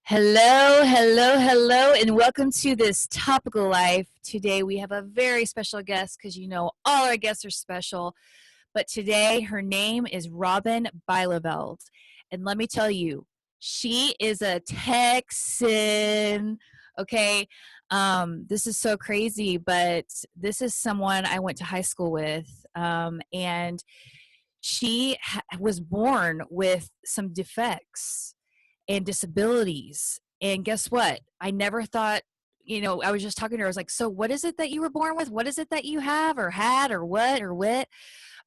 Hello, hello, hello, and welcome to this Topical Life. Today we have a very special guest because you know all our guests are special. But today her name is Robyn Byleveld. And let me tell you, she is a Texan. Okay. This is so crazy, but this is someone I went to high school with. And she was born with some defects and disabilities. And guess what? I never thought, I was just talking to her. I was like, so what is it that you were born with? What is it that you have or had or what or what?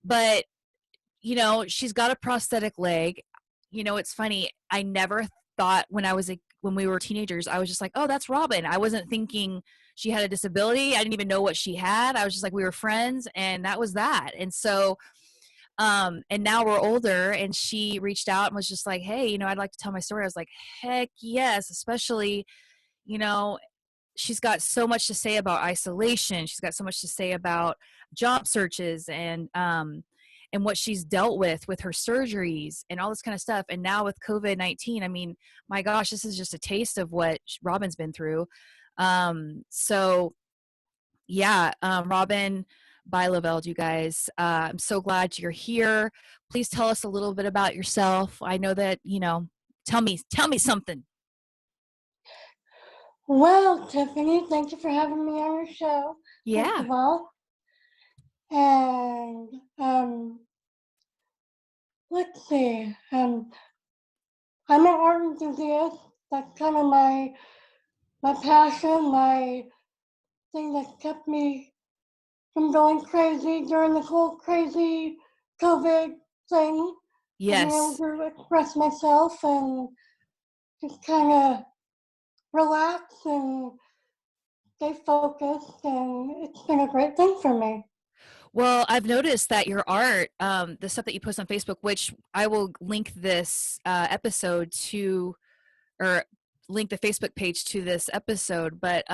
But, she's got a prosthetic leg. It's funny. I never thought when we were teenagers, I was just like, oh, that's Robyn. I wasn't thinking she had a disability. I didn't even know what she had. I was just like, we were friends and that was that. And so, and now we're older and she reached out and was just like, hey, I'd like to tell my story. I was like, heck yes, especially, you know, she's got so much to say about isolation. She's got so much to say about job searches and what she's dealt with her surgeries and all this kind of stuff. And now with COVID-19, I mean, my gosh, this is just a taste of what Robyn's been through. So yeah, Robyn Byleveld, you guys. I'm so glad you're here. Please tell us a little bit about yourself. I know that, tell me something. Well, Tiffany, thank you for having me on your show, first Yeah. of all. And let's see. I'm an art enthusiast. That's kind of my passion, my thing that kept me from going crazy during this whole crazy COVID thing. Being able Yes. to express myself and just kind of relax and stay focused, and it's been a great thing for me. Well, I've noticed that your art, the stuff that you post on Facebook, which I will link this episode to, or link the Facebook page to this episode, but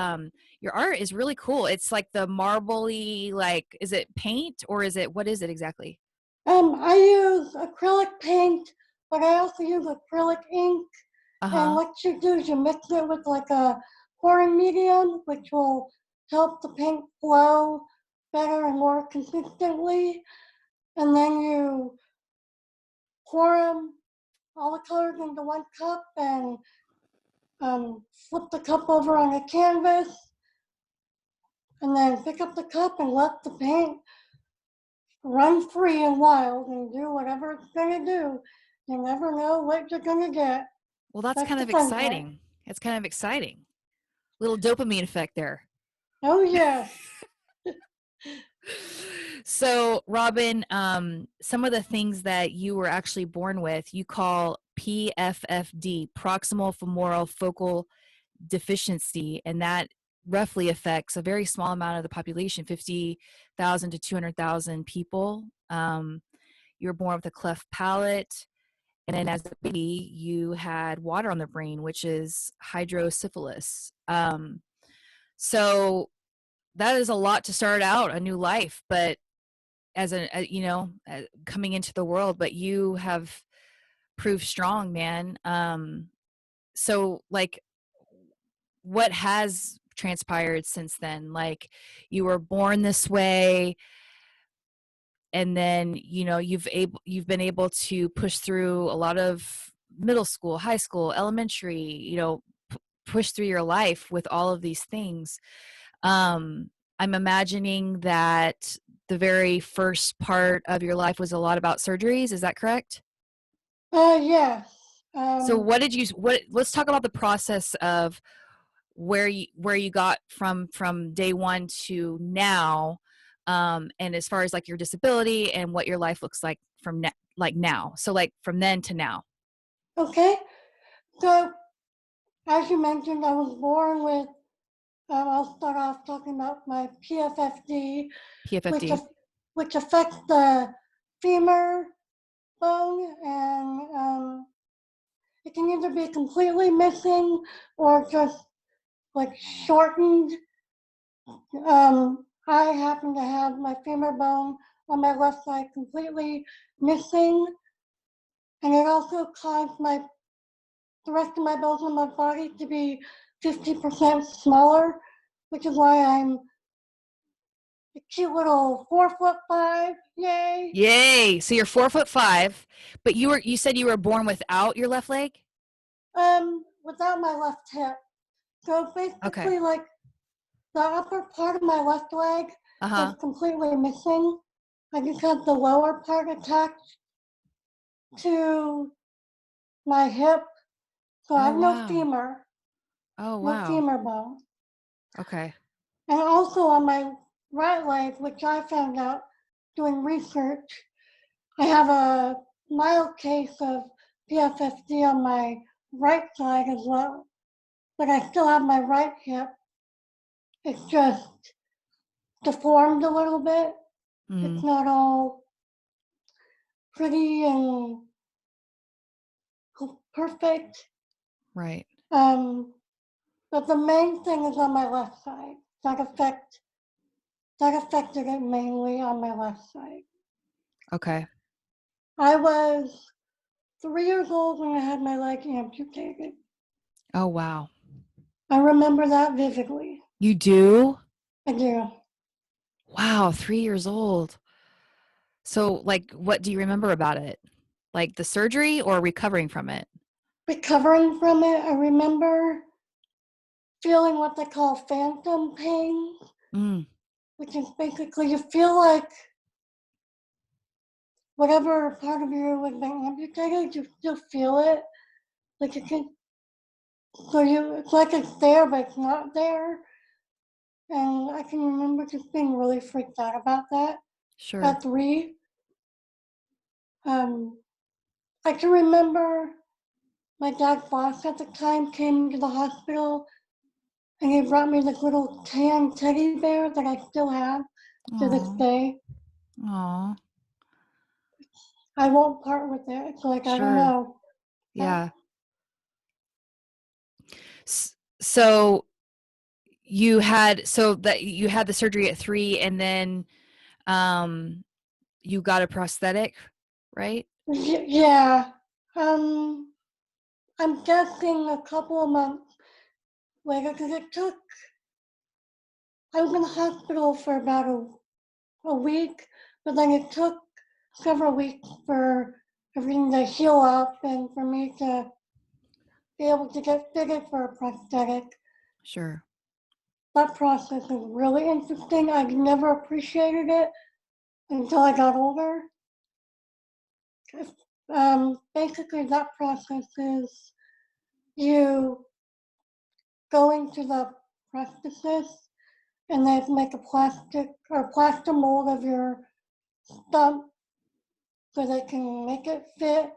your art is really cool. It's like the marbly, like, is it paint or what is it exactly? I use acrylic paint, but I also use acrylic ink. And Uh-huh. what you do is you mix it with like a pouring medium, which will help the paint flow better and more consistently. And then you pour them, all the colors into one cup, and flip the cup over on a canvas, and then pick up the cup and let the paint run free and wild and do whatever it's going to do. You never know what you're going to get. Well, that's That's kind the of fun part. exciting. It's kind of exciting. Little dopamine effect there. Oh, yes. So, Robyn, some of the things that you were actually born with, you call PFFD, Proximal Femoral Focal Deficiency, and that roughly affects a very small amount of the population, 50,000 to 200,000 people. You were born with a cleft palate, and then as a baby, you had water on the brain, which is hydrocephalus. So that is a lot to start out a new life, but coming into the world, but you have proved strong, man. So like, what has transpired since then? Like, you were born this way, and then you've been able to push through a lot of middle school, high school, elementary, push through your life with all of these things. I'm imagining that the very first part of your life was a lot about surgeries. Is that correct? Yes. So Um, let's talk about the process of where you got from day one to now, and as far as like your disability and what your life looks like like now. So like from then to now. okay. So, as you mentioned, I was born with, I'll start off talking about my PFFD, which, PFFD. which affects the femur bone, and it can either be completely missing or just like shortened. I happen to have my femur bone on my left side completely missing, and it also caused my the rest of my bones in my body to be 50% smaller, which is why I'm a cute little 4'5", yay. Yay. So you're 4'5", but you said you were born without your left leg? Without my left hip. So Okay. basically, like, the upper part of my left leg Uh-huh. is completely missing. I just have the lower part attached to my hip. So I Oh, have no wow. femur, Oh, no wow. femur bone. Okay. And also on my right leg, which I found out doing research, I have a mild case of PFFD on my right side as well. But I still have my right hip. It's just deformed a little bit. It's Mm, not all pretty and perfect. right. Um, but the main thing is on my left side. That affected it mainly on my left side. Okay. I was 3 years old when I had my leg amputated. Oh, wow. I remember that vividly. You do? I do. Wow, 3 years old. So, like, what do you remember about it? Like the surgery or recovering from it? Recovering from it, I remember feeling what they call phantom pain, Mm, which is basically you feel like whatever part of you was being amputated, you still feel it. Like you can, so it's like it's there, but it's not there. And I can remember just being really freaked out about that sure. at 3. Um, I can remember my dad's boss at the time came to the hospital and he brought me this little tan teddy bear that I still have to this Oh, day. oh, I won't part with it. It's like, I don't sure. know. Yeah. So you had the surgery at 3 and then um you got a prosthetic, right? Yeah. Um, I'm guessing a couple of months later because I was in the hospital for about a week, but then it took several weeks for everything to heal up and for me to be able to get fitted for a prosthetic. Sure. That process is really interesting. I've never appreciated it until I got older. Basically, that process is you go into the prosthesis and they make a plastic or plaster mold of your stump so they can make it fit.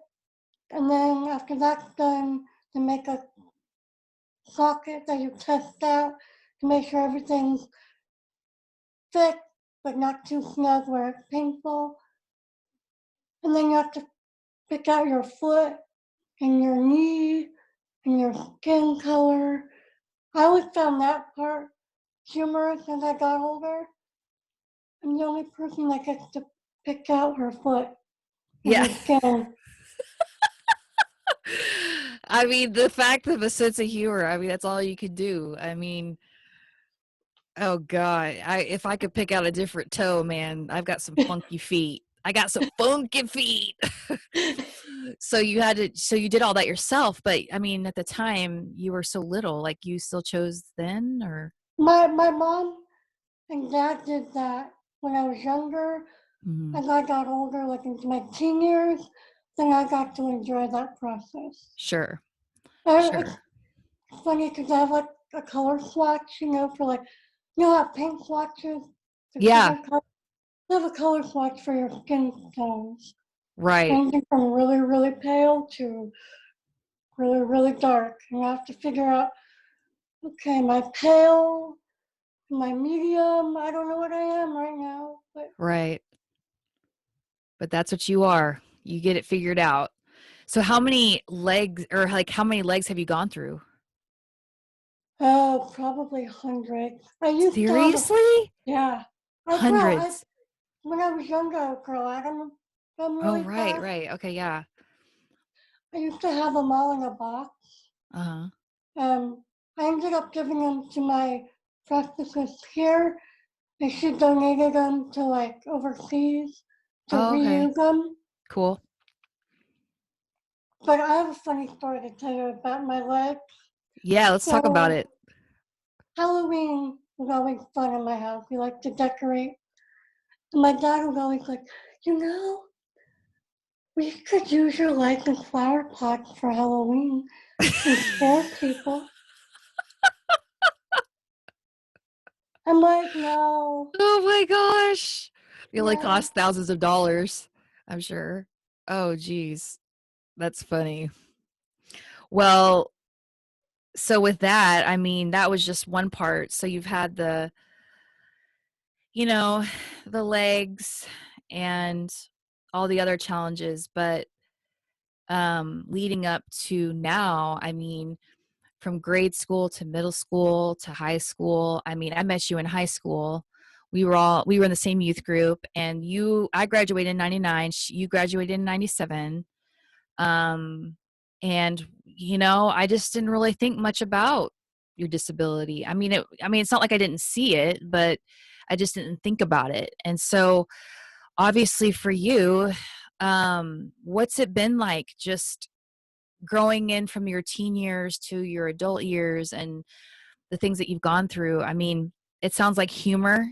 And then after that's done, they make a socket that you test out to make sure everything's fit but not too snug where it's painful. And then you have to pick out your foot and your knee and your skin color. I always found that part humorous as I got older. I'm the only person that gets to pick out her foot and Yeah. her skin. I mean, the fact of a sense of humor, I mean, that's all you could do. I mean, oh God, if I could pick out a different toe, man, I've got some funky feet. I got some funky feet. So you did all that yourself, but I mean, at the time you were so little, like you still chose then or? My mom and dad did that when I was younger. Mhm. As I got older, like into my teen years, then I got to enjoy that process. Sure. It's Sure. funny because I have like a color swatch, for like, how paint swatches for Yeah, different colors. I have a color swatch for your skin tones, right. ranging from really, really pale to really, really dark. And I have to figure out, okay, my pale, my medium. I don't know what I am right now, but Right. But that's what you are. You get it figured out. So how many legs or like how many legs have you gone through? oh, probably hundreds. I used to have a, Seriously? yeah. Hundreds. When I was younger, I would grow out of them Oh, really right, fast. right. Okay, yeah. I used to have them all in a box. Uh-huh. I ended up giving them to my practicist here, and she donated them to like overseas to Oh, okay. reuse them. Cool. But I have a funny story to tell you about my leg. Yeah, let's talk about So it. Halloween was always fun in my house. We like to decorate. And my dad was always like, you know, we could use your leg in flower pots for Halloween and scare people. I'm like, no, Oh my gosh. They only no. cost thousands of dollars, I'm sure. Oh, geez. That's funny. Well, so with that, I mean, that was just one part. So you've had the, you know, the legs and all the other challenges, but leading up to now, I mean, from grade school to middle school to high school. I mean, I met you in high school. We were in the same youth group, and I graduated in 99, you graduated in 97. Um and I just didn't really think much about your disability. I mean it's not like I didn't see it, but I just didn't think about it. And so obviously for you, what's it been like just growing in from your teen years to your adult years and the things that you've gone through? I mean, it sounds like humor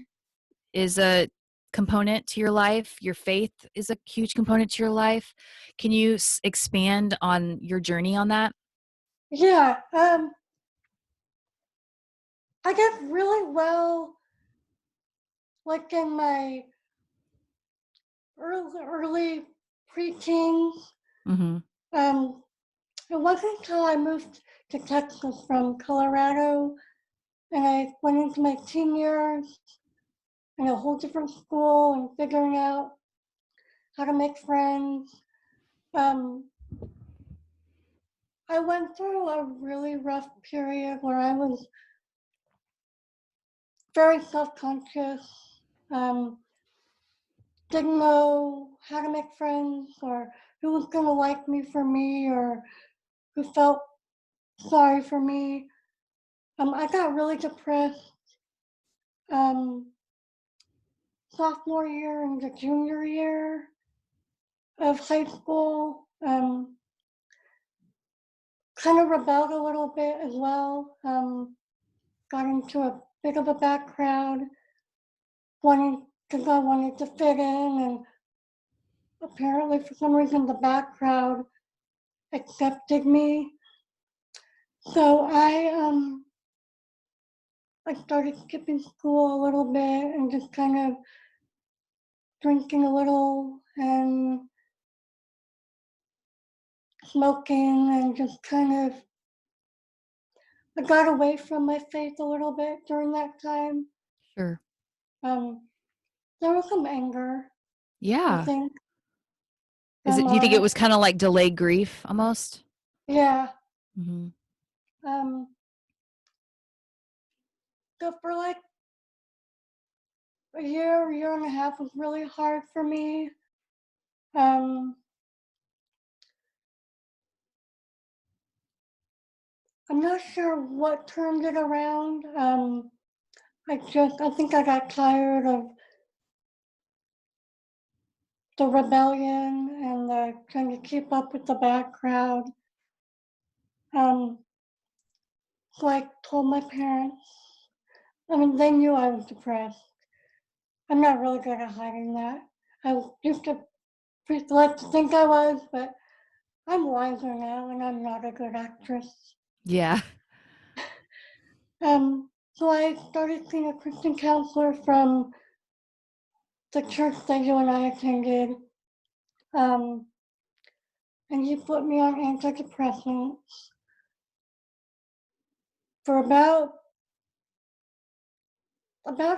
is a component to your life. Your faith is a huge component to your life. Can you expand on your journey on that? Yeah, I did really well, like in my early preteens. Mhm. Um, it wasn't until I moved to Texas from Colorado and I went into my teen years in a whole different school and figuring out how to make friends. Um, I went through a really rough period where I was very self-conscious, um, didn't know how to make friends or who was going to like me for me or who felt sorry for me. I got really depressed um, sophomore year and the junior year of high school. Kind of rebelled a little bit as well. Got into a bit of a bad crowd, wanting because I wanted to fit in, and apparently for some reason the bad crowd accepted me. So I started skipping school a little bit and just kind of drinking a little and smoking and just kind of I got away from my faith a little bit during that time. Sure. Um, there was some anger, I Yeah. think. Do you think it On was kind of like delayed grief almost? Yeah. Mhm. Um, so for like year and a half was really hard for me. Um, I'm not sure what turned it around. I think I got tired of the rebellion and trying to keep up with the bad crowd. Um, so I told my parents. I mean, they knew I was depressed. I'm not really good at hiding that. I used to like to think I was, but I'm wiser now and I'm not a good actress. Yeah. So I started seeing a Christian counselor from the church that you and I attended. Um, and he put me on antidepressants for about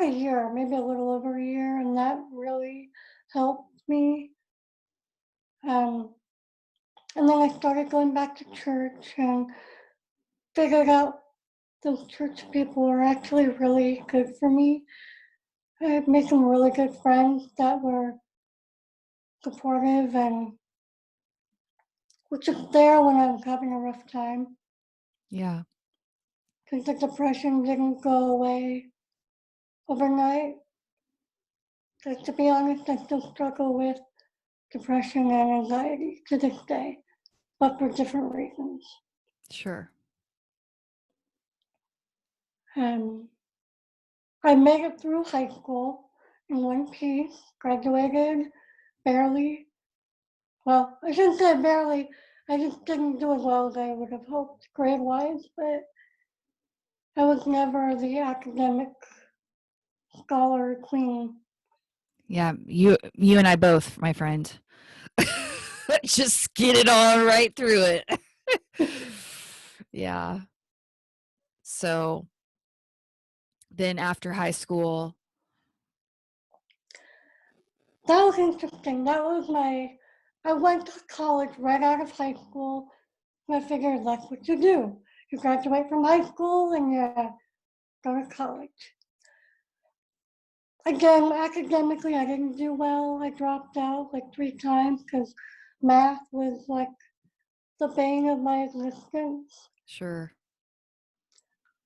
a year, maybe a little over a year, and that really helped me. Um, and then I started going back to church and figured out those church people were actually really good for me. I had made some really good friends that were supportive and were just there when I was having a rough time. Yeah. because the depression didn't go away overnight. Because to be honest, I still struggle with depression and anxiety to this day, but for different reasons. Sure. I made it through high school in one piece, graduated barely. Well, I shouldn't say barely, I just didn't do as well as I would have hoped grade-wise, but I was never the academic scholar queen. Yeah, you and I both, my friend. Just skidded on right through it. Yeah. So then after high school, That was interesting. I went to college right out of high school, and I figured that's what you do. You graduate from high school and you go to college. Again, academically, I didn't do well. I dropped out like 3 times because math was like the bane of my existence. sure.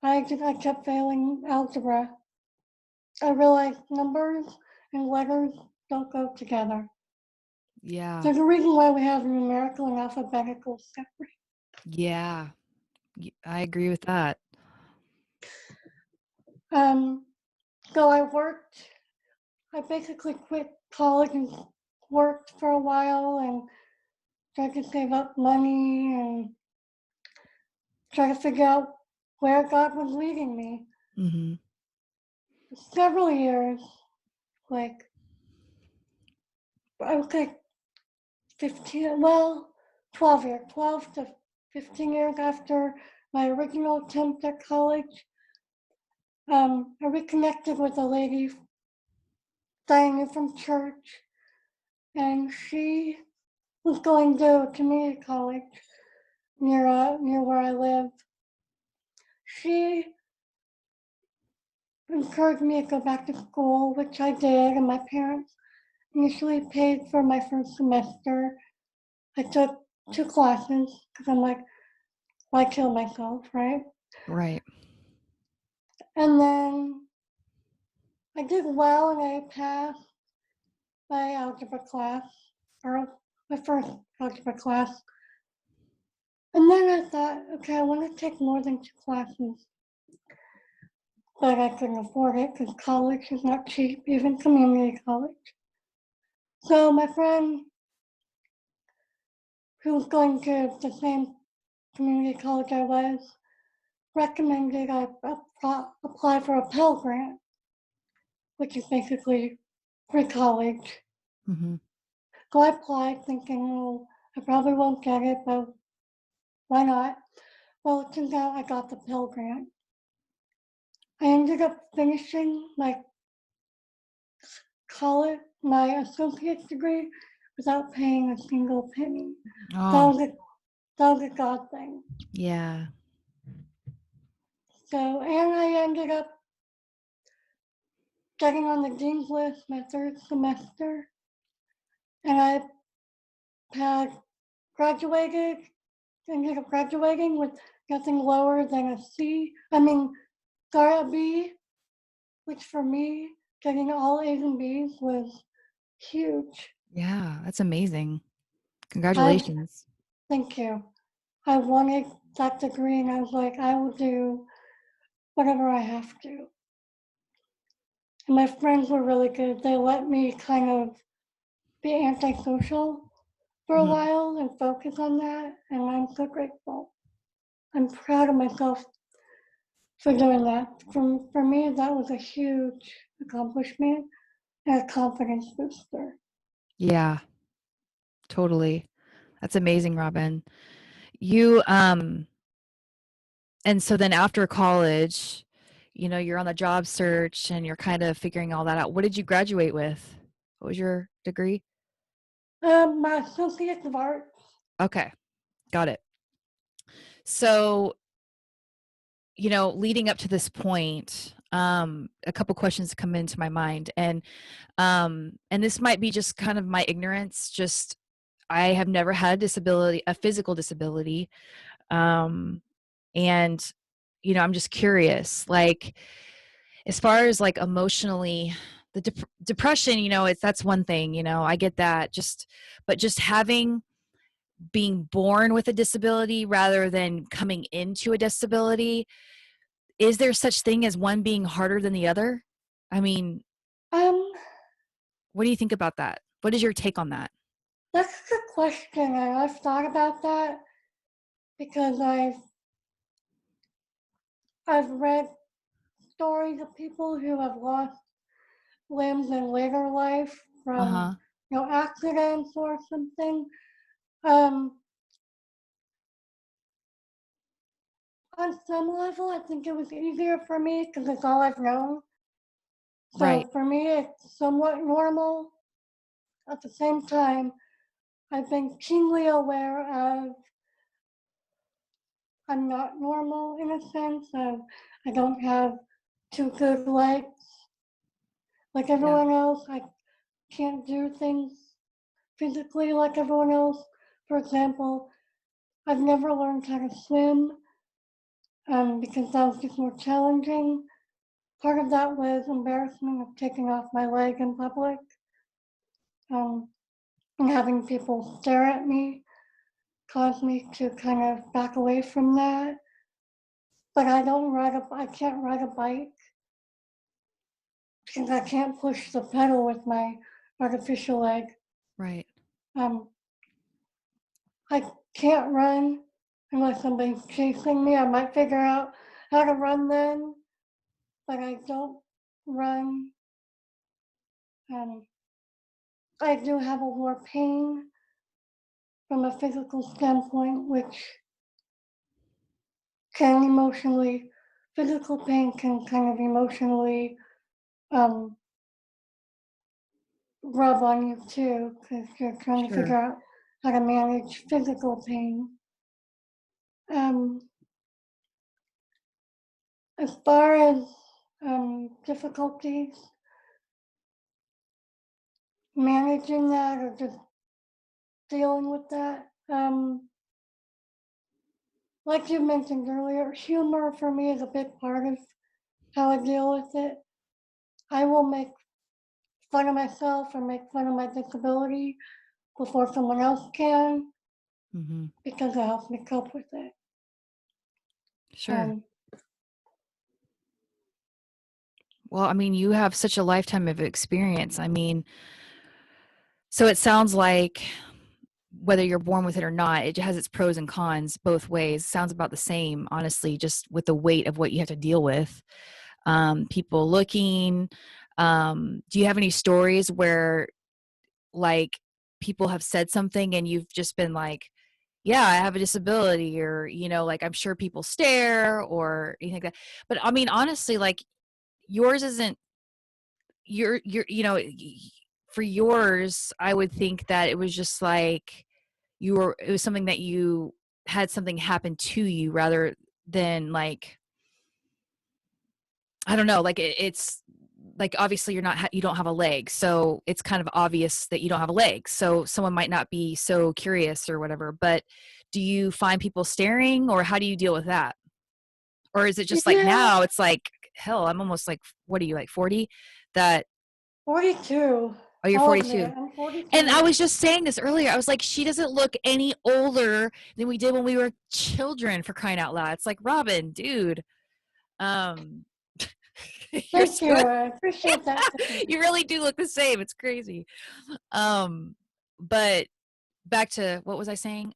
I kept failing algebra. I realized numbers and letters don't go together. Yeah. There's a reason why we have numerical and alphabetical separate. Yeah. I agree with that. Um, so I basically quit college and worked for a while and tried to save up money and try to figure out where God was leading me. Mhm. Several years, like I was like 15, well, 12 years, 12 to 15 years after my original attempt at college, I reconnected with a lady that I knew from church, and she was going to community college near where I live. She encouraged me to go back to school, which I did, and my parents initially paid for my first semester. I took 2 classes because I'm like, why kill myself, right? Right. And then I did well and I passed my algebra class, or my first algebra class. And then I thought, okay, I want to take more than 2 classes. But I couldn't afford it because college is not cheap, even community college. So my friend who was going to the same community college I was recommended I apply for a Pell Grant, which is basically free college. Mhm. So I applied thinking, oh, I probably won't get it, but why not? Well, it turns out I got the Pell Grant. I ended up finishing my college, my associate's degree without paying a single penny. That Oh, was a, that was a God thing. yeah. So, and I ended up getting on the dean's list my third semester, and I had graduated, ended up graduating with nothing lower than a C. I mean, sorry, a B, which for me, getting all A's and B's was huge. Yeah, that's amazing. I Congratulations. thank you. I wanted that degree, and I was like, I will do whatever I have to. And my friends were really good. They let me kind of be antisocial for a Mhm. while and focus on that, and I'm so grateful. I'm proud of myself for doing that. For me, that was a huge accomplishment and a confidence booster. Yeah, totally. That's amazing, Robyn. You and so then after college, you're on the job search and you're kind of figuring all that out. What did you graduate with? What was your degree? My associate of art. Okay, got it. So, leading up to this point, a couple questions come into my mind, and this might be just kind of my ignorance. Just I have never had a disability, a physical disability. Um, And, I'm just curious, like, as far as like emotionally, the depression, that's one thing, I get that. But just being born with a disability rather than coming into a disability, is there such thing as one being harder than the other? I mean, Um, what do you think about that? What is your take on that? that's a good question, and I've thought about that because I've read stories of people who have lost limbs in later life from Uh-huh. accidents or something. Um, on some level, I think it was easier for me because it's all I've known. Right. So for me, it's somewhat normal. At the same time, I've been keenly aware of I'm not normal in a sense of I don't have two good legs like Yeah. everyone else. I can't do things physically like everyone else. For example, I've never learned how to swim because that was just more challenging. Part of that was embarrassment of taking off my leg in public um, and having people stare at me caused me to kind of back away from that. But I can't ride a bike because I can't push the pedal with my artificial leg. Right. Um, I can't run unless somebody's chasing me. I might figure out how to run then, but I don't run. Um, I do have a more pain from a physical standpoint, which can emotionally, physical pain can kind of emotionally um, rub on you too, because you're trying to figure Sure. out how to manage physical pain. Um, as far as difficulties managing that or just dealing with that, like you mentioned earlier, humor for me is a big part of how I deal with it. I will make fun of myself or make fun of my disability before someone else can Mhm. because it helps me cope with it. Sure. Um, Well, I mean, you have such a lifetime of experience. I mean, so it sounds like whether you're born with it or not, it has its pros and cons both ways. Sounds about the same, honestly, just with the weight of what you have to deal with. People looking. Do you have any stories where, like, people have said something and you've just been like, yeah, I have a disability, or, like, I'm sure people stare or anything like that. But I mean, honestly, like, yours isn't you're for yours, I would think that it was just like it was something that you had something happen to you rather than, like, I don't know, like, it's like, obviously you don't have a leg, so it's kind of obvious that you don't have a leg, so someone might not be so curious or whatever. But do you find people staring, or how do you deal with that? Or is it just like yeah, now it's like, hell, I'm almost like, what are you, like 40? That 42. Oh, you're I'll admit 42. it. I'm And I 42. was just saying this earlier. I was like, she doesn't look any older than we did when we were children, for crying out loud. It's like, Robin, dude, um, you're Thank you. still, I appreciate that. you really do look the same. It's crazy. Um, but back to what was I saying?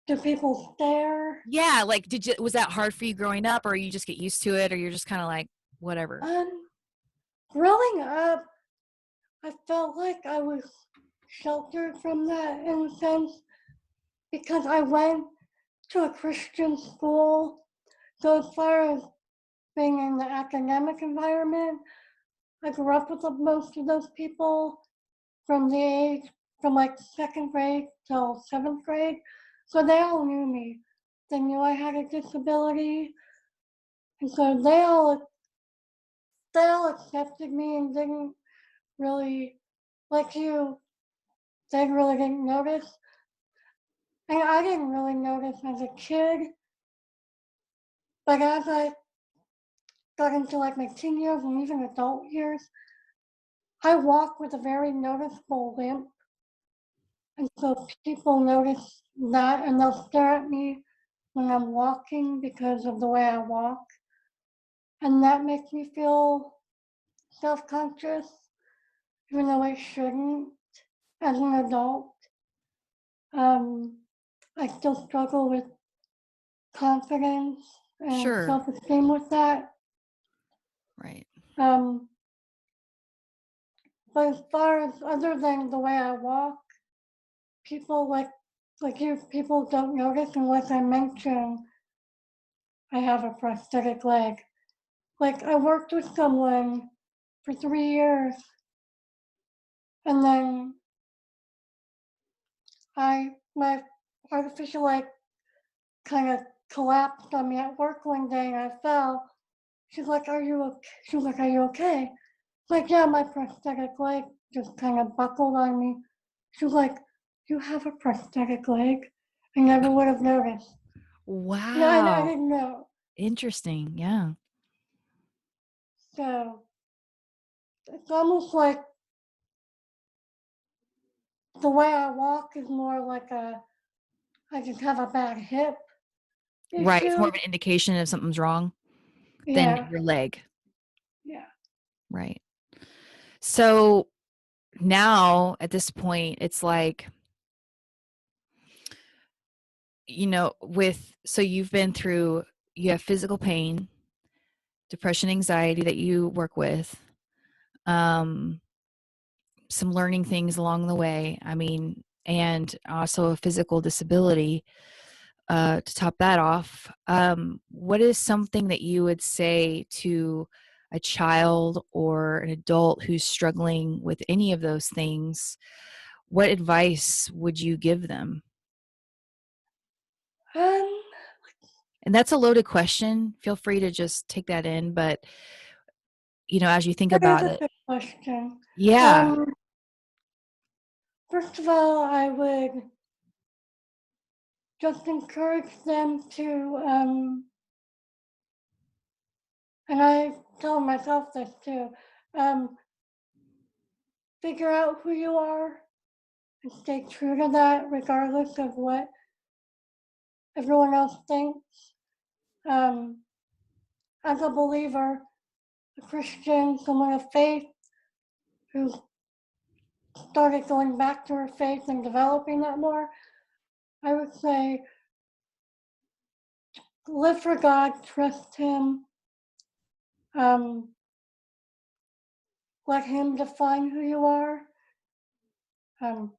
Do people stare? Yeah, like, was that hard for you growing up, or you just get used to it, or you're just kind of like, whatever? Um, growing up, I felt like I was sheltered from that in a sense because I went to a Christian school. So as far as being in the academic environment, I grew up with most of those people from the age from like second grade till seventh grade. So they all knew me. They knew I had a disability. And so they all accepted me and didn't really like you, they really didn't notice. And I didn't really notice as a kid But as I got into like my teen years and even adult years, I walk with a very noticeable limp. And so people notice that and they'll stare at me when I'm walking because of the way I walk. And that makes me feel self-conscious, even though I shouldn't as an adult. I still struggle with confidence and Sure. self-esteem with that. Right. Um, but as far as other than the way I walk, people like you, people don't notice unless I mention I have a prosthetic leg. Like I worked with someone for 3 years, and then my artificial leg kind of collapsed on me at work one day, and I fell. She's like, "Are you okay?" She was like, "Are you okay?" Like, yeah, my prosthetic leg just kind of buckled on me. She was like, "You have a prosthetic leg?" I never would have noticed. No, I Wow. didn't know. Interesting. Yeah. So it's almost like the way I walk is more like I just have a bad hip Right. It's more issue. of an indication if something's wrong than Yeah, your leg. yeah. Right. So now at this point, it's like, so you've been through, you have physical pain, depression, anxiety that you work with, um, some learning things along the way. I mean, and also a physical disability. To top that off, what is something that you would say to a child or an adult who's struggling with any of those things? What advice would you give them? Um, And that's a loaded question. Feel free to just take that in, but as you think that is about a it, good question. yeah. Um, First of all, I would just encourage them to, and I tell myself this too, um, figure out who you are and stay true to that regardless of what everyone else thinks. Um, as a believer, a Christian, someone of faith who started going back to her faith and developing that more, I would say live for God, trust Him, um, let Him define who you are. Um,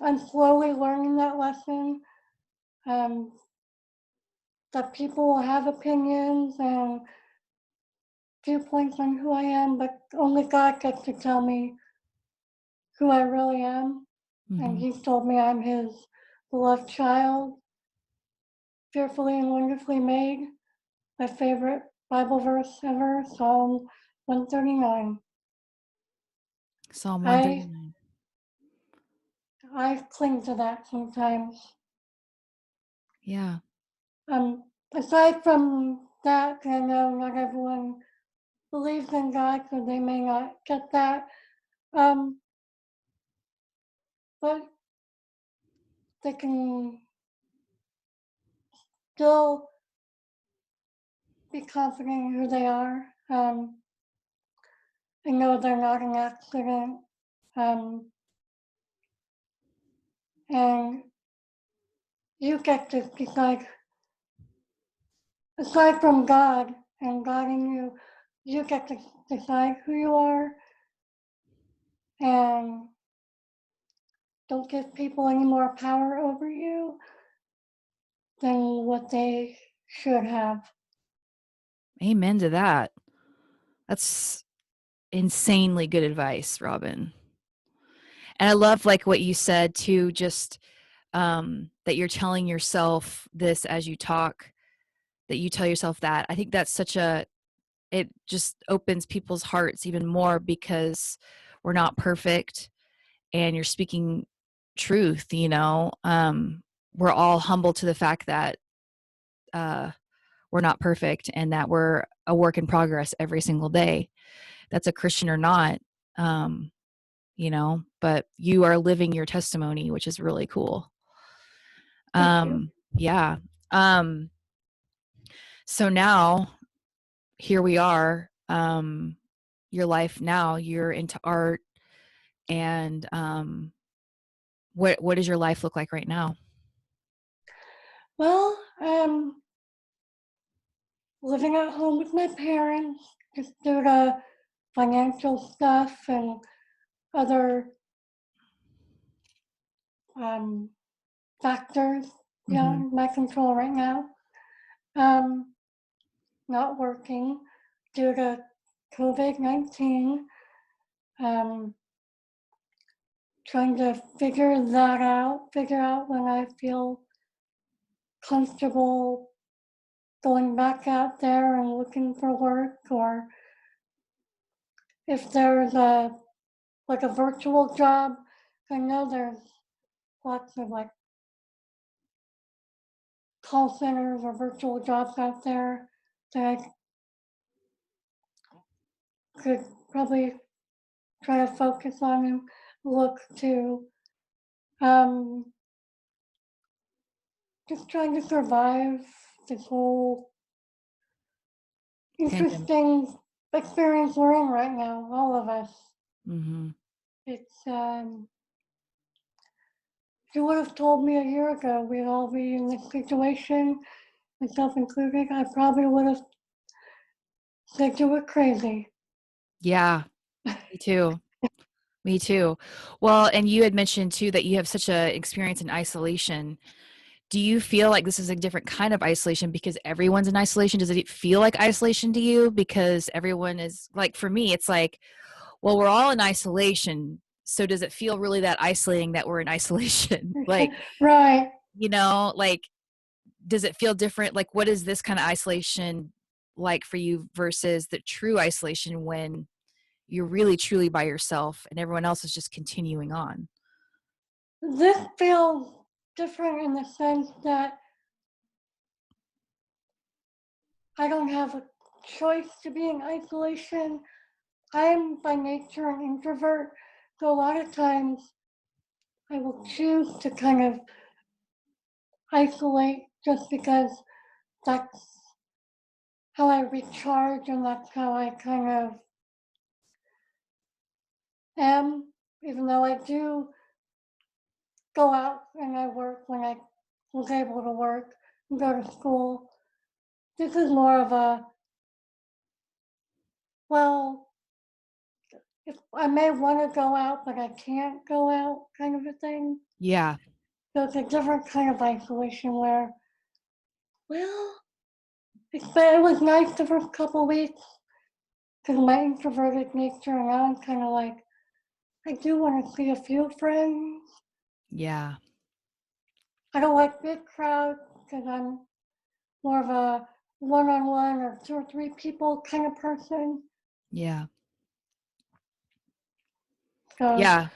I'm slowly learning that lesson. Um, that people will have opinions and viewpoints on who I am, but only God gets to tell me who I really am. And Hmm. He's told me I'm His beloved child, fearfully and wonderfully made. My favorite Bible verse ever, Psalm 139. Psalm I 139. I cling to that sometimes. Yeah. Aside from that, I know not everyone believes in God, so they may not get that. Um, but they can still be confident in who they are. And know they're not an accident. Um, and you get to decide, aside from God and God in you, you get to decide who you are and don't give people any more power over you than what they should have. Amen to that. That's insanely good advice, Robyn. And I love like what you said too, just that you're telling yourself this as you talk, that you tell yourself that. I think that's it just opens people's hearts even more because we're not perfect and you're speaking truth. We're all humble to the fact that uh, we're not perfect and that we're a work in progress every single day. That's a Christian or not, but you are living your testimony, which is really cool. Thank you. Yeah. So now here we are. Your life now, you're into art, and what does your life look like right now? Well, living at home with my parents just due to financial stuff and other um, factors Mm-hmm. beyond my control right now. Um, Not working due to COVID-19. Um, Trying to figure out when I feel comfortable going back out there and looking for work, or if there's a virtual job. I know there's lots of like call centers or virtual jobs out there that I could probably try to focus on and look to. Um, just trying to survive this whole Pandemic. interesting experience we're in right now, all of us. Mm-hmm. It's if you would have told me a year ago we'd all be in this situation, myself included, I probably would have said you were crazy. Yeah, me too. Me too. Well, and you had mentioned too that you have such a experience in isolation. Do you feel like this is a different kind of isolation because everyone's in isolation? Does it feel like isolation to you because everyone is like, for me, it's like, well, we're all in isolation. So does it feel really that isolating that we're in isolation? Like, Right. like, does it feel different? Like, what is this kind of isolation like for you versus the true isolation when you're really truly by yourself and everyone else is just continuing on? This feels different in the sense that I don't have a choice to be in isolation. I'm by nature an introvert, so a lot of times I will choose to kind of isolate just because that's how I recharge and that's how I kind of am, even though I do go out and I work when I was able to work and go to school. This is more of a, well, if I may want to go out, but I can't go out kind of a thing. Yeah. So it's a different kind of isolation where, well, it was nice the first couple weeks because of my introverted nature, and now I'm kind of like, I do want to see a few friends. Yeah. I don't like big crowds because I'm more of a one-on-one or two or three people kind of person. Yeah. So Yeah.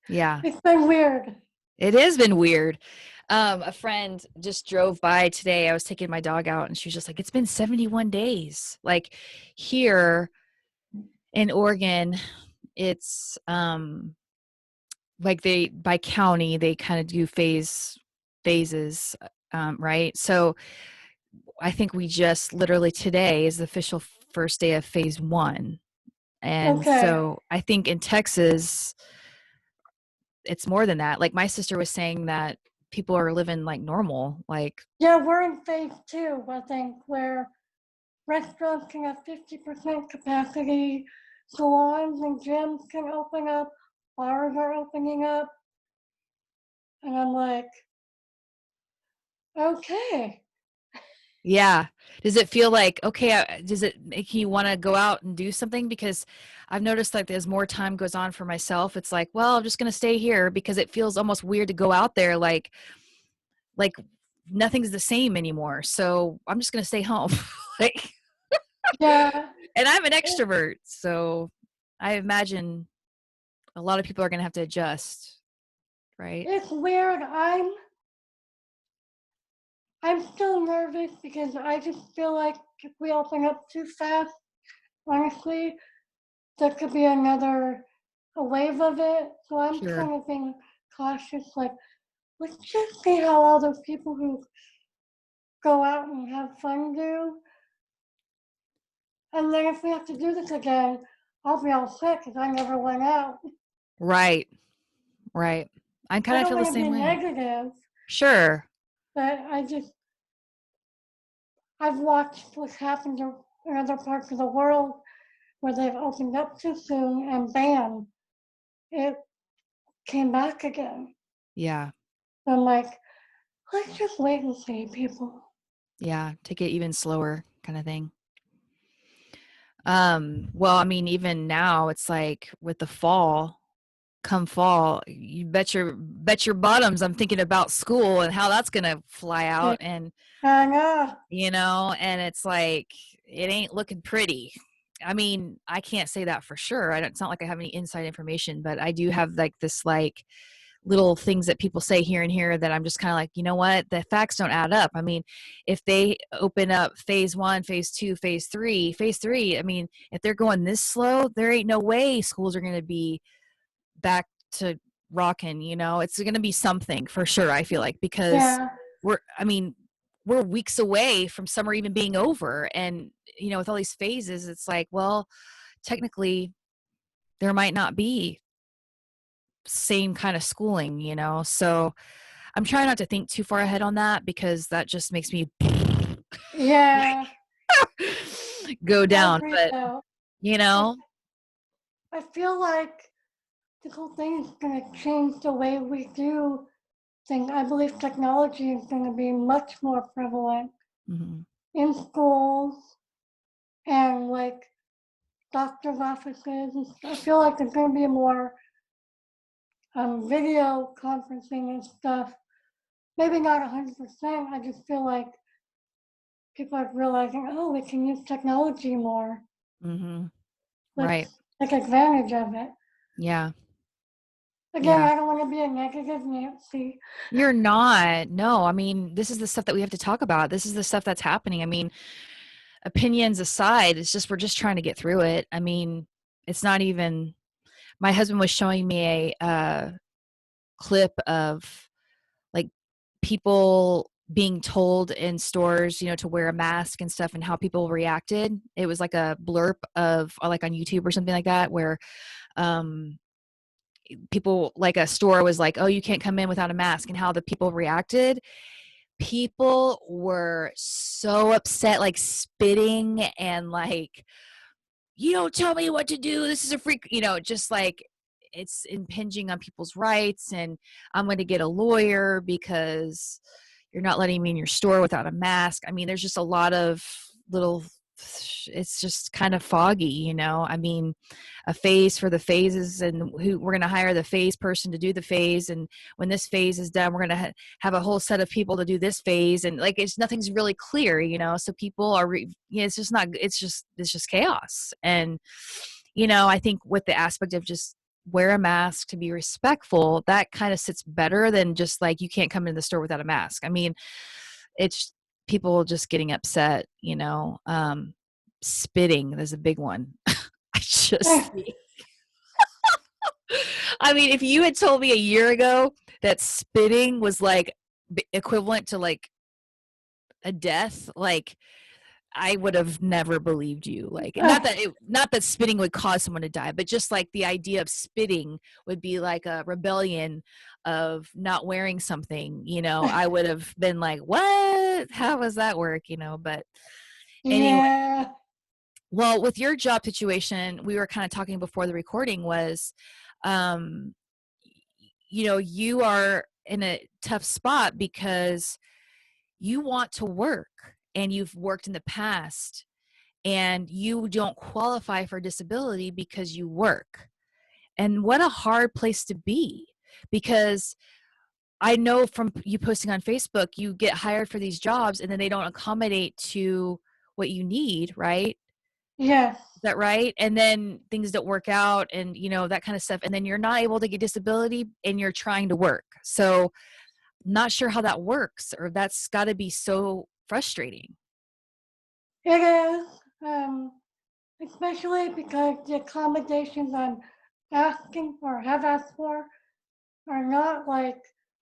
Yeah. it's been weird. It has been weird. A friend just drove by today. I was taking my dog out and she was just like, it's been 71 days. Like here in Oregon, it's like they by county, they kind of do phases, right? So I think we just literally today is the official first day of phase one. And Okay. so I think in Texas, it's more than that. Like my sister was saying that people are living like normal. Like, Yeah, we're in phase two, I think, where restaurants can have 50% capacity, salons and gyms can open up, bars are opening up. And I'm like, okay. yeah. Does it feel like, okay, does it make you want to go out and do something? Because I've noticed like as more time goes on for myself, it's like, well, I'm just going to stay here because it feels almost weird to go out there. Like nothing's the same anymore. So I'm just going to stay home. Like, Yeah, and I'm an it, extrovert. So I imagine a lot of people are going to have to adjust, right? it's weird. I'm still nervous because I just feel like if we open up too fast, honestly, there could be a wave of it. So I'm Sure. kind of being cautious. Like, let's just see how all those people who go out and have fun do. And then if we have to do this again, I'll be all set because I never went out. Right. Right. I I kind of don't feel the want to same be way. negative, Sure. but I've watched what's happened in other parts of the world where they've opened up too soon and bam, it came back again. Yeah. So I'm like, let's just wait and see, people. Yeah. Take it even slower kind of thing. Well, I mean, even now it's like with the fall, come fall, you bet your bottoms I'm thinking about school and how that's gonna fly Yeah, out and I know. and it's like it ain't looking pretty. I mean, I can't say that for sure. I don't, it's not like I have any inside information, but I do have like this like little things that people say here and here that I'm just kind of like, you know what, the facts don't add up. I mean, if they open up phase 1, phase 2, phase 3, I mean, if they're going this slow, there ain't no way schools are going to be back to rocking, it's going to be something for sure. I feel like, because Yeah, I mean, we're weeks away from summer even being over. And, with all these phases, it's like, well, technically there might not be same kind of schooling, so I'm trying not to think too far ahead on that because that just makes me yeah, go I down. agree But, though. you I, know, I feel like this whole thing is going to change the way we do things. I believe technology is going to be much more prevalent mhm, in schools and like doctor's offices. I feel like there's going to be more video conferencing and stuff. Maybe not 100%. I just feel like people are realizing, oh, we can use technology more. mhm, right. Let's take advantage of it. Yeah. Again, Yeah. I don't want to be a negative Nancy. You're not. No, I mean, this is the stuff that we have to talk about. This is the stuff that's happening. I mean, opinions aside, it's just we're just trying to get through it. I mean, it's not even my husband was showing me a clip of like people being told in stores, to wear a mask and stuff and how people reacted. It was like a blurb of or like on YouTube or something like that where um people like a store was like, "Oh, you can't come in without a mask," and how the people reacted. People were so upset, like spitting and like, "You don't tell me what to do. This is a freak," just like it's impinging on people's rights and I'm going to get a lawyer because you're not letting me in your store without a mask. I mean, there's just a lot of little it's just kind of foggy, I mean, a phase for the phases and who we're going to hire the phase person to do the phase, and when this phase is done we're going to have a whole set of people to do this phase, and like it's nothing's really clear, so people are it's just not it's just chaos. And I think with the aspect of just wear a mask to be respectful, that kind of sits better than just like you can't come into the store without a mask. I mean, it's people just getting upset, spitting is a big one. I just I mean, if you had told me a year ago that spitting was like equivalent to like a death, like I would have never believed you. Like, not that spitting would cause someone to die, but just like the idea of spitting would be like a rebellion of not wearing something, I would have been like, what? How does that work? But anyway, Yeah, well, with your job situation, we were kind of talking before the recording was, um, you are in a tough spot because you want to work and you've worked in the past and you don't qualify for disability because you work. And what a hard place to be, because I know from you posting on Facebook, you get hired for these jobs and then they don't accommodate to what you need, right? yes, Is that right? And then things don't work out and that kind of stuff. And then you're not able to get disability and you're trying to work. So not sure how that works, or that's got to be so frustrating. It is, especially because the accommodations I'm asking or have asked for are not like,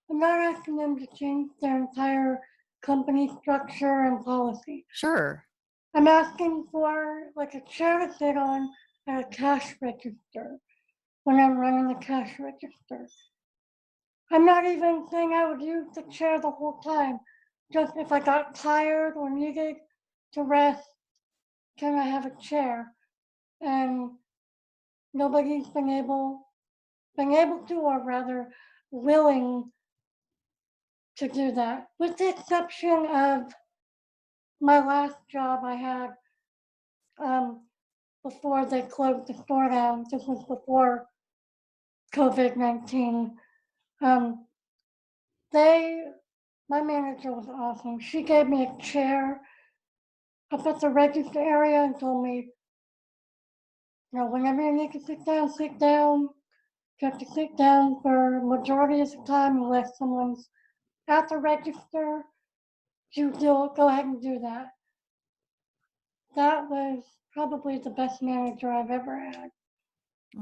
I'm not asking them to change their entire company structure and policy. Sure. I'm asking for like a chair to sit on at a cash register when I'm running the cash register. I'm not even saying I would use the chair the whole time. Just if I got tired or needed to rest, can I have a chair? And nobody's been able to, or rather willing to do that, with the exception of my last job I had um, before they closed the store down. This was before COVID-19. Um, they, my manager was awesome. She gave me a chair up at the register area and told me, whenever you need to sit down, sit down. You have to sit down for majority of the time unless someone's at the register. You do go ahead and do that. That was probably the best manager I've ever had.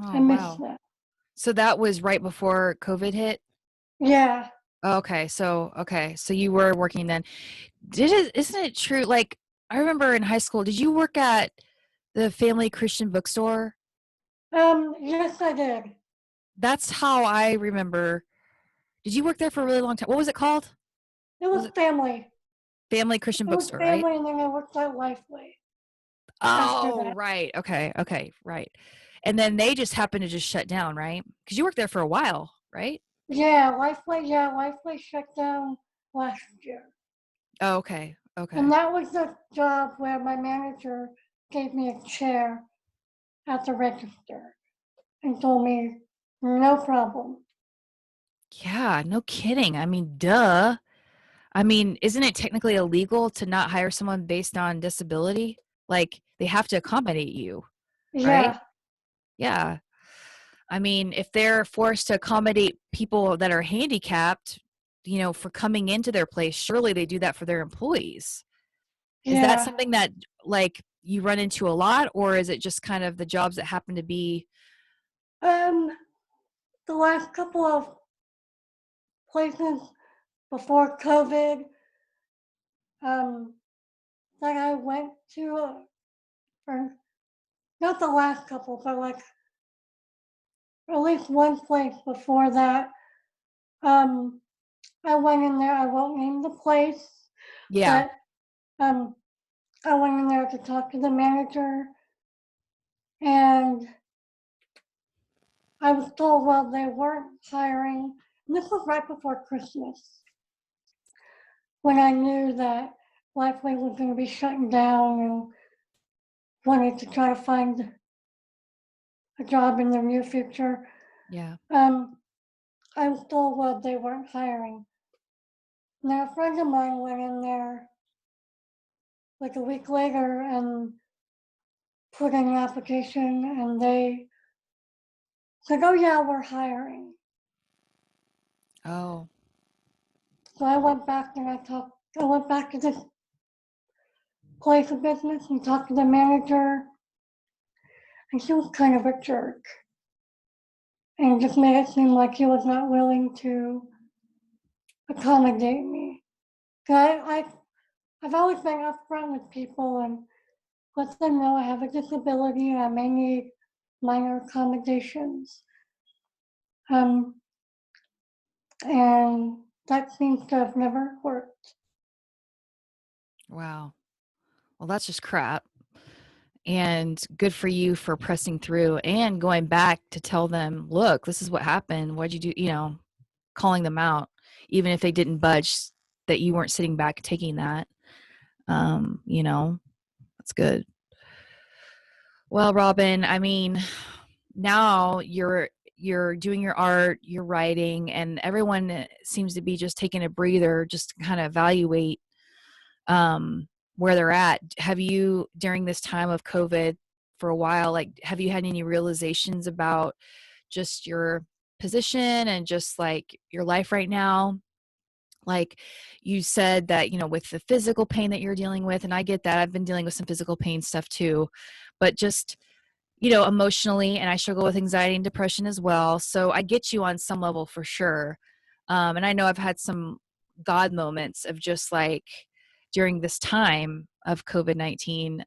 I Oh, miss wow. that. So that was right before COVID hit? Yeah. Okay. So you were working then. Isn't it true? Like, I remember in high school, did you work at the Family Christian Bookstore? Yes, I did. That's how I remember. Did you work there for a really long time? What was it called? It Was was it family. Family Christian It was Bookstore, right? family, and then I worked at Lifeway after Oh, that. right. Okay, right. And then they just happened to just shut down, right? Because you worked there for a while, right? Yeah, Lifeway shut down last year. Oh, okay. And Okay. that was the job where my manager gave me a chair at the register and told me, no problem. Yeah, no kidding. I mean, duh. I mean, isn't it technically illegal to not hire someone based on disability? Like, they have to accommodate you, right? Yeah, Yeah. I mean, if they're forced to accommodate people that are handicapped, for coming into their place, surely they do that for their employees. Is that yeah. something that, like, you run into a lot, or is it just kind of the jobs that happen to be? Um, the last couple of places before COVID, um, that I went to, or not the last couple, but like at least one place before that, um, I went in there. I won't name the place, Yeah. but um, I went in there to talk to the manager, and I was told, well, they weren't hiring. And this was right before Christmas, when I knew that Lifeway was going to be shutting down and wanted to try to find a job in the near future. Yeah. Um, I was told, well, they weren't hiring. Now, a friend of mine went in there like a week later and put in an application, and they said, oh, yeah, we're hiring. Oh, So I went back and I went back to this place of business and talked to the manager, and he was kind of a jerk and just made it seem like he was not willing to accommodate me. I've always been upfront with people and let them know I have a disability and I may need minor accommodations. Um, and that seems to have never worked. wow. Well, that's just crap. And good for you for pressing through and going back to tell them, look, this is what happened. What'd you do? Calling them out, even if they didn't budge, that you weren't sitting back taking that. That's good. Well, Robyn, I mean, now you're doing your art, you're writing, and everyone seems to be just taking a breather, just to kind of evaluate where they're at. Have you, during this time of COVID for a while, like, have you had any realizations about just your position and just like your life right now? Like you said that, with the physical pain that you're dealing with, and I get that. I've been dealing with some physical pain stuff too, but just, emotionally, and I struggle with anxiety and depression as well. So I get you on some level for sure. And I know I've had some God moments of just like during this time of COVID-19.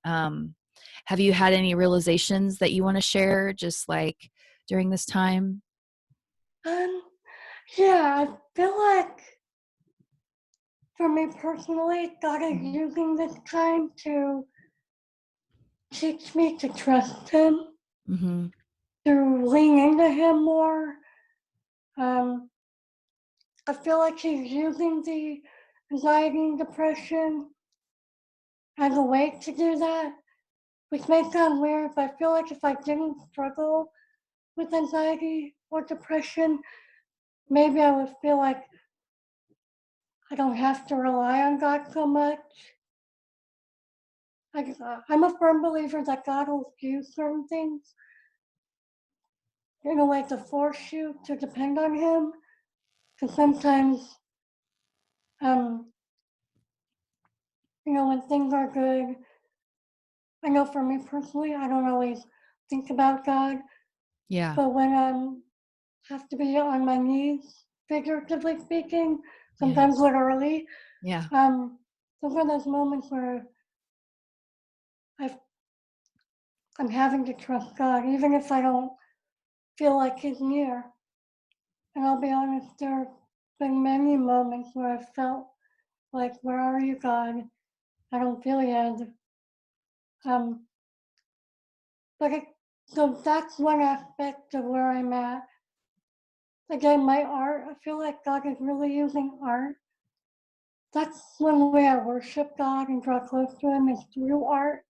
Have you had any realizations that you want to share just like during this time? Um, yeah, I feel like for me personally, God is Mhm. using this time to teach me to trust Him, Mhm. to lean into Him more. Um, I feel like He's using the anxiety and depression as a way to do that, which may sound weird, but I feel like if I didn't struggle with anxiety or depression, maybe I would feel like I don't have to rely on God so much. I'm a firm believer that God will use certain things in a way to force you to depend on Him. Because sometimes, um, when things are good, I know for me personally, I don't always think about God. Yeah. But when I have to be on my knees, figuratively speaking, Yeah. sometimes literally, Yeah. those are those moments where I've, I'm having to trust God, even if I don't feel like He's near. And I'll be honest, there have been many moments where I've felt like, where are you, God? I don't feel you. Um, but so that's one aspect of where I'm at. Again, my art, I feel like God is really using art. That's one way I worship God and draw close to Him is through art.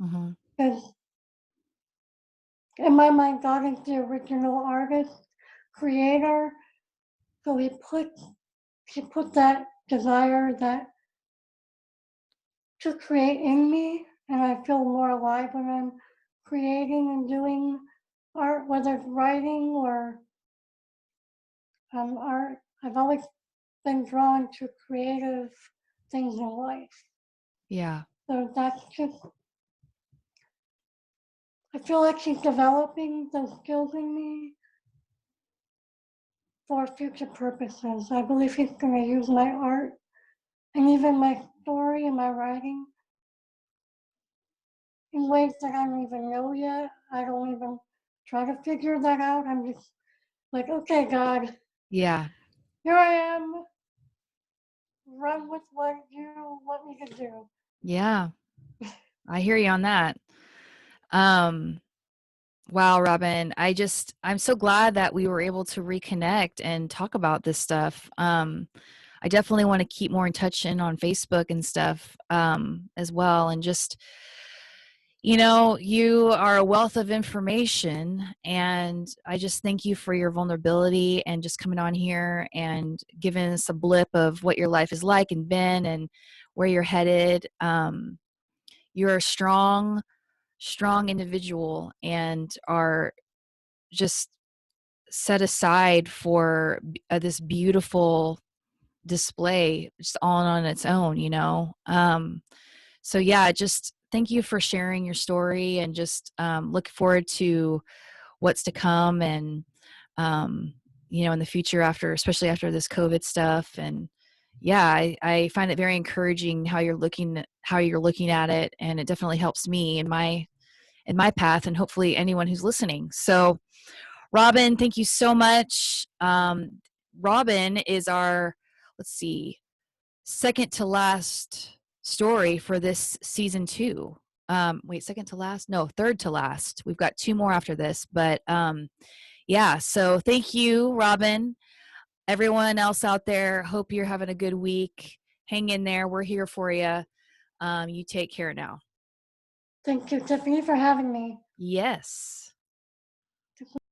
Mhm. Because in my mind, God is the original artist, creator. So He put that desire that to create in me, and I feel more alive when I'm creating and doing art, whether it's writing or art. I've always been drawn to creative things in life. Yeah. So that's just, I feel like she's developing those skills in me for future purposes. I believe he's going to use my art and even my story and my writing in ways that I don't even know yet. I don't even try to figure that out. I'm just like, okay, God, Yeah. here I am. Run with what you want me to do. Yeah. I hear you on that. Um, wow, Robyn, I'm so glad that we were able to reconnect and talk about this stuff. I definitely want to keep more in touch and on Facebook and stuff, as well. And just, you are a wealth of information, and I just thank you for your vulnerability and just coming on here and giving us a blip of what your life is like and been and where you're headed. You're a strong individual and are just set aside for this beautiful display just all on its own. So yeah, just thank you for sharing your story, and just look forward to what's to come, and um, in the future, especially after this COVID stuff. And yeah, I find it very encouraging how you're looking at it, and it definitely helps me in my path, and hopefully anyone who's listening. So Robyn, thank you so much. Robyn is our, let's see, second to last story for this season 2. Wait, second to last? No, third to last. We've got 2 more after this, but yeah. So thank you, Robyn. Everyone else out there, hope you're having a good week. Hang in there. We're here for you. You take care now. Thank you, Tiffany, for having me. Yes.